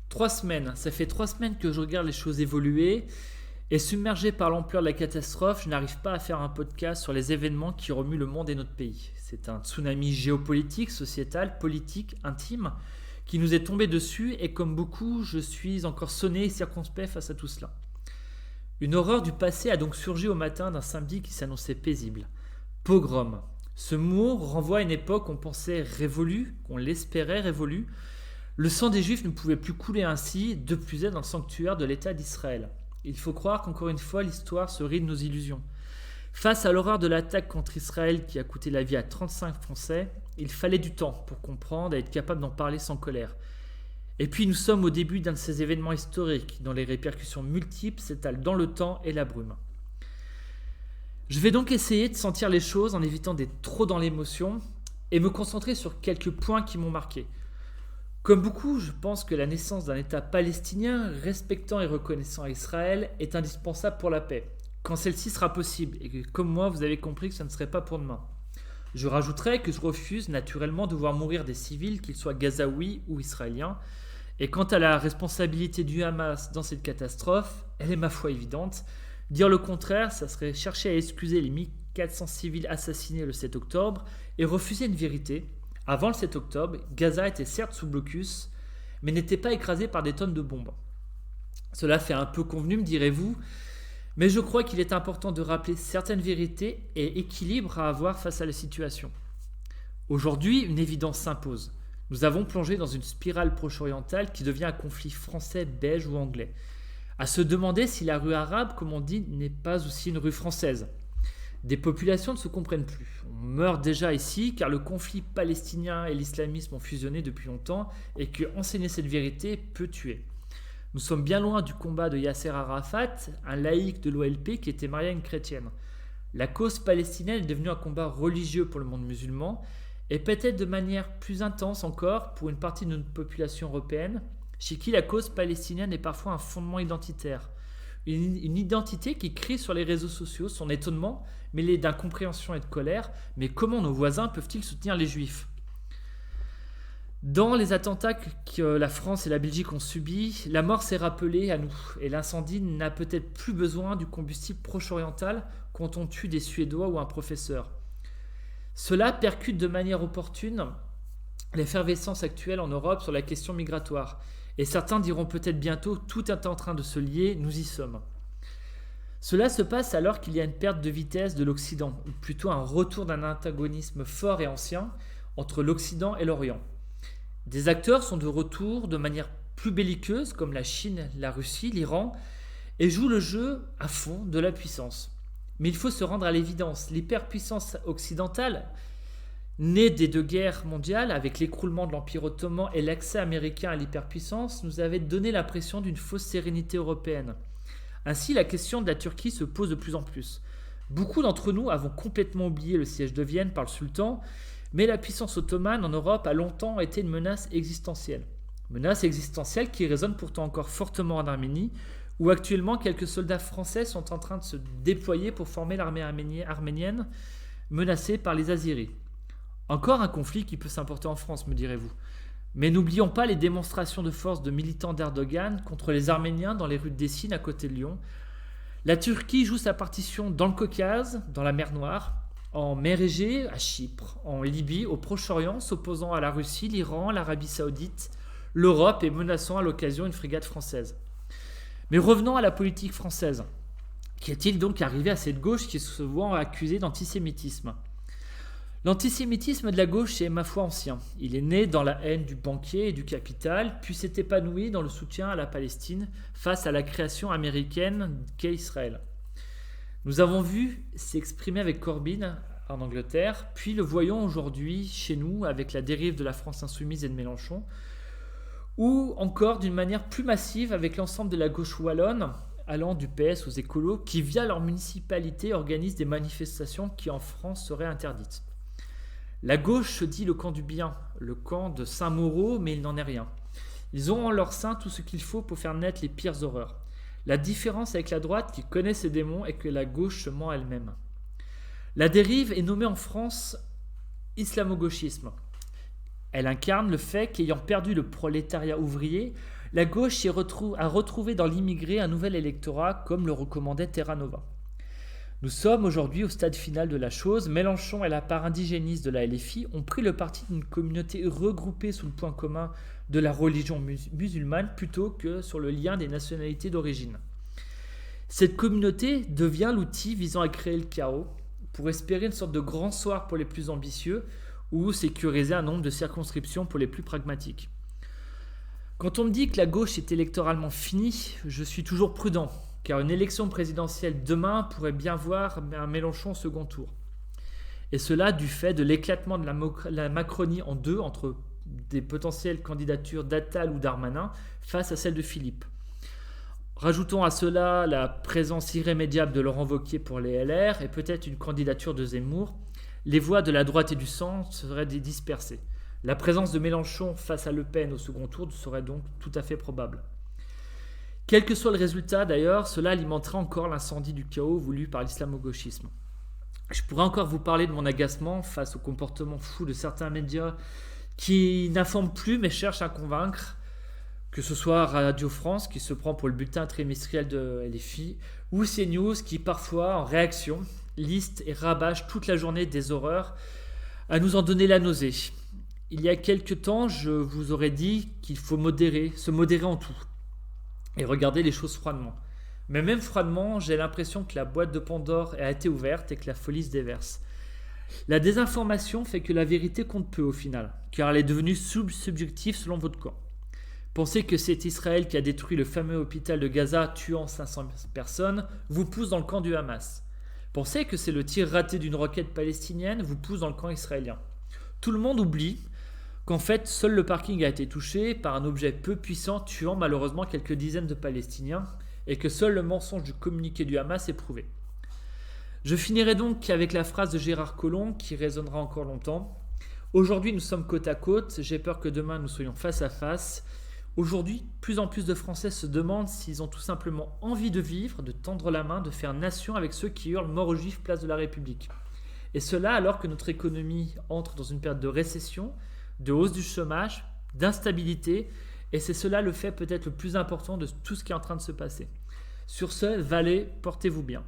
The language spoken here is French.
3 semaines. Ça fait 3 semaines que je regarde les choses évoluer et submergé par l'ampleur de la catastrophe, je n'arrive pas à faire un podcast sur les événements qui remuent le monde et notre pays. C'est un tsunami géopolitique, sociétal, politique, intime qui nous est tombé dessus et comme beaucoup, je suis encore sonné et circonspect face à tout cela. Une horreur du passé a donc surgi au matin d'un samedi qui s'annonçait paisible. Pogrom. Ce mot renvoie à une époque qu'on pensait révolue, qu'on l'espérait révolue. Le sang des Juifs ne pouvait plus couler ainsi, de plus est dans le sanctuaire de l'État d'Israël. Il faut croire qu'encore une fois, l'histoire se rit de nos illusions. Face à l'horreur de l'attaque contre Israël qui a coûté la vie à 35 Français, il fallait du temps pour comprendre et être capable d'en parler sans colère. Et puis nous sommes au début d'un de ces événements historiques dont les répercussions multiples s'étalent dans le temps et la brume. Je vais donc essayer de sentir les choses en évitant d'être trop dans l'émotion et me concentrer sur quelques points qui m'ont marqué. Comme beaucoup, je pense que la naissance d'un État palestinien respectant et reconnaissant Israël est indispensable pour la paix, quand celle-ci sera possible, et que comme moi, vous avez compris que ça ne serait pas pour demain. Je rajouterai que je refuse naturellement de voir mourir des civils, qu'ils soient gazaouis ou israéliens, et quant à la responsabilité du Hamas dans cette catastrophe, elle est ma foi évidente. Dire le contraire, ça serait chercher à excuser les 1400 civils assassinés le 7 octobre et refuser une vérité. Avant le 7 octobre, Gaza était certes sous blocus, mais n'était pas écrasé par des tonnes de bombes. Cela fait un peu convenu, me direz-vous, mais je crois qu'il est important de rappeler certaines vérités et équilibres à avoir face à la situation. Aujourd'hui, une évidence s'impose. Nous avons plongé dans une spirale proche-orientale qui devient un conflit français, belge ou anglais. À se demander si la rue arabe, comme on dit, n'est pas aussi une rue française. Des populations ne se comprennent plus. On meurt déjà ici car le conflit palestinien et l'islamisme ont fusionné depuis longtemps et que enseigner cette vérité peut tuer. Nous sommes bien loin du combat de Yasser Arafat, un laïc de l'OLP qui était marié à une chrétienne. La cause palestinienne est devenue un combat religieux pour le monde musulman et peut-être de manière plus intense encore pour une partie de notre population européenne, chez qui la cause palestinienne est parfois un fondement identitaire. Une identité qui crie sur les réseaux sociaux son étonnement, mêlé d'incompréhension et de colère. Mais comment nos voisins peuvent-ils soutenir les juifs ? Dans les attentats que la France et la Belgique ont subis, la mort s'est rappelée à nous. Et l'incendie n'a peut-être plus besoin du combustible proche-oriental quand on tue des Suédois ou un professeur. Cela percute de manière opportune l'effervescence actuelle en Europe sur la question migratoire. Et certains diront peut-être bientôt « tout est en train de se lier, nous y sommes ». Cela se passe alors qu'il y a une perte de vitesse de l'Occident, ou plutôt un retour d'un antagonisme fort et ancien entre l'Occident et l'Orient. Des acteurs sont de retour de manière plus belliqueuse, comme la Chine, la Russie, l'Iran, et jouent le jeu à fond de la puissance. Mais il faut se rendre à l'évidence, l'hyperpuissance occidentale, née des 2 guerres mondiales, avec l'écroulement de l'Empire ottoman et l'accès américain à l'hyperpuissance, nous avait donné l'impression d'une fausse sérénité européenne. Ainsi, la question de la Turquie se pose de plus en plus. Beaucoup d'entre nous avons complètement oublié le siège de Vienne par le sultan, mais la puissance ottomane en Europe a longtemps été une menace existentielle. Menace existentielle qui résonne pourtant encore fortement en Arménie, où actuellement quelques soldats français sont en train de se déployer pour former l'armée arménienne menacée par les Azyris. Encore un conflit qui peut s'importer en France, me direz-vous. Mais n'oublions pas les démonstrations de force de militants d'Erdogan contre les Arméniens dans les rues de Dessine à côté de Lyon. La Turquie joue sa partition dans le Caucase, dans la mer Noire, en mer Égée, à Chypre, en Libye, au Proche-Orient, s'opposant à la Russie, l'Iran, l'Arabie Saoudite, l'Europe et menaçant à l'occasion une frégate française. Mais revenons à la politique française. Qu'est-il donc arrivé à cette gauche qui se voit accusée d'antisémitisme ? L'antisémitisme de la gauche est ma foi ancien. Il est né dans la haine du banquier et du capital, puis s'est épanoui dans le soutien à la Palestine face à la création américaine qu'est Israël. Nous avons vu s'exprimer avec Corbyn en Angleterre, puis le voyons aujourd'hui chez nous avec la dérive de la France insoumise et de Mélenchon, ou encore d'une manière plus massive avec l'ensemble de la gauche wallonne, allant du PS aux écolos, qui via leur municipalité organisent des manifestations qui en France seraient interdites. La gauche se dit le camp du bien, le camp de Saint-Mauro, mais il n'en est rien. Ils ont en leur sein tout ce qu'il faut pour faire naître les pires horreurs. La différence avec la droite qui connaît ses démons est que la gauche se ment elle-même. La dérive est nommée en France islamo-gauchisme. Elle incarne le fait qu'ayant perdu le prolétariat ouvrier, la gauche a retrouvé dans l'immigré un nouvel électorat comme le recommandait Terra Nova. Nous sommes aujourd'hui au stade final de la chose. Mélenchon et la part indigéniste de la LFI ont pris le parti d'une communauté regroupée sous le point commun de la religion musulmane plutôt que sur le lien des nationalités d'origine. Cette communauté devient l'outil visant à créer le chaos pour espérer une sorte de grand soir pour les plus ambitieux ou sécuriser un nombre de circonscriptions pour les plus pragmatiques. Quand on me dit que la gauche est électoralement finie, je suis toujours prudent, car une élection présidentielle demain pourrait bien voir un Mélenchon au second tour. Et cela du fait de l'éclatement de la Macronie en deux entre des potentielles candidatures d'Attal ou Darmanin face à celle de Philippe. Rajoutons à cela la présence irrémédiable de Laurent Wauquiez pour les LR et peut-être une candidature de Zemmour. Les voix de la droite et du centre seraient dispersées. La présence de Mélenchon face à Le Pen au second tour serait donc tout à fait probable. Quel que soit le résultat d'ailleurs, cela alimenterait encore l'incendie du chaos voulu par l'islamo-gauchisme. Je pourrais encore vous parler de mon agacement face au comportement fou de certains médias qui n'informent plus mais cherchent à convaincre, que ce soit Radio France qui se prend pour le bulletin trimestriel de LFI ou CNews qui parfois en réaction liste et rabâche toute la journée des horreurs à nous en donner la nausée. Il y a quelques temps, je vous aurais dit qu'il faut se modérer en tout et regarder les choses froidement. Mais même froidement, j'ai l'impression que la boîte de Pandore a été ouverte et que la folie se déverse. La désinformation fait que la vérité compte peu au final, car elle est devenue subjective selon votre camp. Pensez que c'est Israël qui a détruit le fameux hôpital de Gaza tuant 500 personnes, vous pousse dans le camp du Hamas. Pensez que c'est le tir raté d'une roquette palestinienne, vous pousse dans le camp israélien. Tout le monde oublie qu'en fait, seul le parking a été touché par un objet peu puissant tuant malheureusement quelques dizaines de Palestiniens et que seul le mensonge du communiqué du Hamas est prouvé. Je finirai donc avec la phrase de Gérard Collomb qui résonnera encore longtemps. Aujourd'hui, nous sommes côte à côte, j'ai peur que demain nous soyons face à face. Aujourd'hui, plus en plus de Français se demandent s'ils ont tout simplement envie de vivre, de tendre la main, de faire nation avec ceux qui hurlent mort aux Juifs, place de la République. Et cela alors que notre économie entre dans une période de récession, de hausse du chômage, d'instabilité, et c'est cela le fait peut-être le plus important de tout ce qui est en train de se passer. Sur ce, Valais, portez-vous bien.